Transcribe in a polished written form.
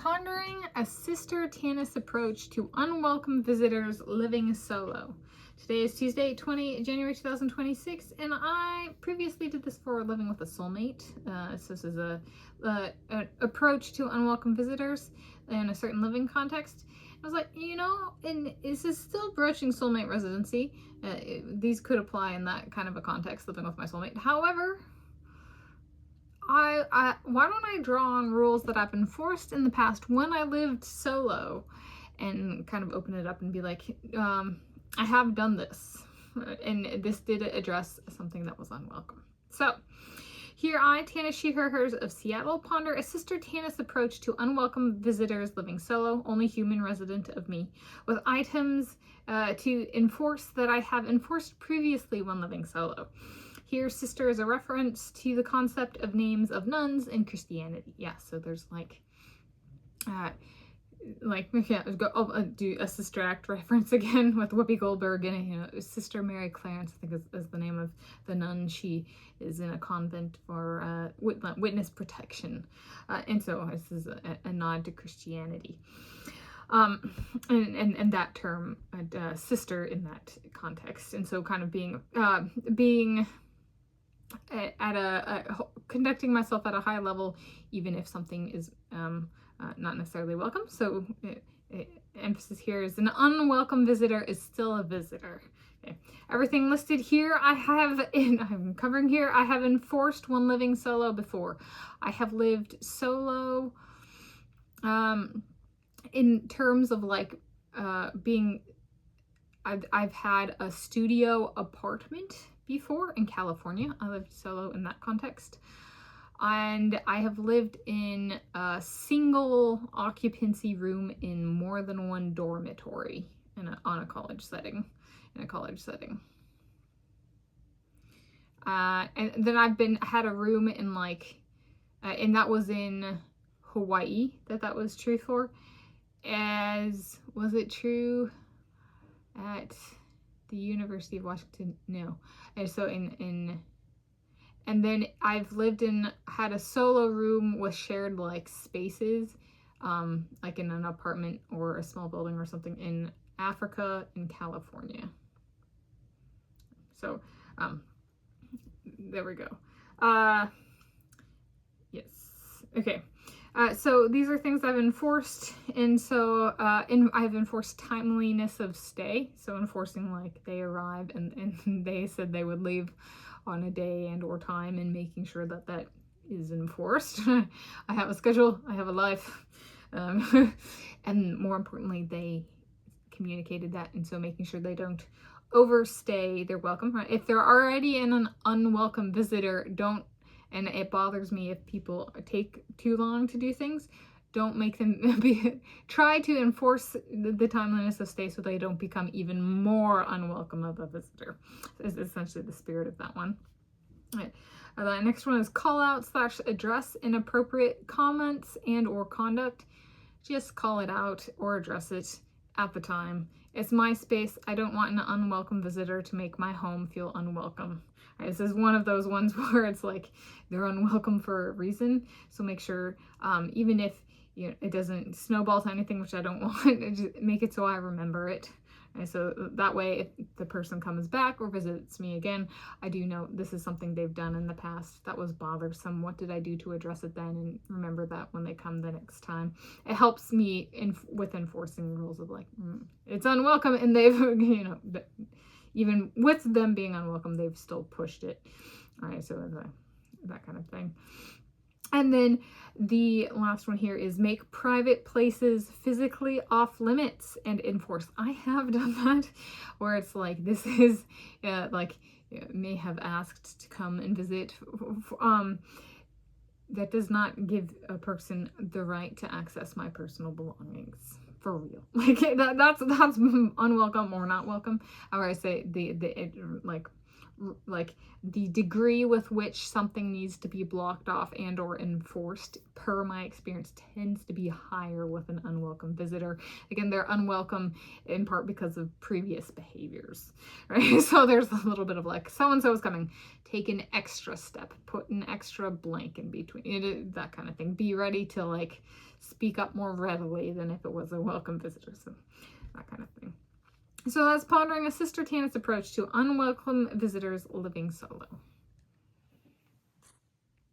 Pondering a Sister Tanis approach to unwelcome visitors living solo. Today is Tuesday, January 2026, and I previously did this for living with a soulmate. So this is an approach to unwelcome visitors in a certain living context. I was like, and this is still broaching soulmate residency. These could apply in that kind of a context, living with my soulmate. However, why don't I draw on rules that I've enforced in the past when I lived solo and kind of open it up and be like, I have done this, and this did address something that was unwelcome. So here I, Tanis, she, her, hers of Seattle, ponder a Sister Tanis approach to unwelcome visitors living solo, only human resident of me, with items to enforce that I have enforced previously when living solo. Here, sister is a reference to the concept of names of nuns in Christianity. Yeah, so there's do a Sister Act reference again with Whoopi Goldberg, and Sister Mary Clarence, I think is the name of the nun. She is in a convent for witness protection, and so this is a nod to Christianity. And that term, sister in that context, and so kind of being conducting myself at a high level, even if something is not necessarily welcome. So emphasis here is an unwelcome visitor is still a visitor. Okay. Everything listed here I'm covering here, I have enforced when living solo before. I have lived solo in terms of I've had a studio apartment before in California. I lived solo in that context. And I have lived in a single occupancy room in more than one dormitory in a college setting. And then I've had a room in and that was in Hawaii that was true for. Was it true at the University of Washington? No. And so and then I've had a solo room with shared spaces, like in an apartment or a small building or something in Africa and California. So, there we go. Yes. Okay. So these are things I've enforced, and so I've enforced timeliness of stay. So enforcing they arrive and they said they would leave on a day and or time, and making sure that is enforced. I have a schedule, I have a life, and more importantly, they communicated that, and so making sure they don't overstay their welcome. Right? If they're already an unwelcome visitor, and it bothers me if people take too long to do things, don't make them try to enforce the timeliness of stay so they don't become even more unwelcome of a visitor. Is essentially the spirit of that one. All right. The next one is call out / address inappropriate comments and or conduct. Just call it out or address it at the time. It's my space. I don't want an unwelcome visitor to make my home feel unwelcome. Right, this is one of those ones where it's they're unwelcome for a reason. So make sure, even if it doesn't snowball to anything, which I don't want, just make it so I remember it. And so that way, if the person comes back or visits me again, I do know this is something they've done in the past that was bothersome. What did I do to address it then? And remember that when they come the next time. It helps me with enforcing rules of it's unwelcome, and they've, even with them being unwelcome, they've still pushed it. All right, so that kind of thing. And then the last one here is make private places physically off limits and enforce. I have done that, where it's this is may have asked to come and visit. That does not give a person the right to access my personal belongings. For real. That's unwelcome or not welcome. Or I say like the degree with which something needs to be blocked off and or enforced, per my experience, tends to be higher with an unwelcome visitor. Again, they're unwelcome in part because of previous behaviors, right? So there's a little bit of like, so-and-so is coming, take an extra step, put an extra blank in between, that kind of thing. Be ready to like speak up more readily than if it was a welcome visitor, so that kind of thing. So that's Pondering, a Sister Tanis approach to unwelcome visitors living solo.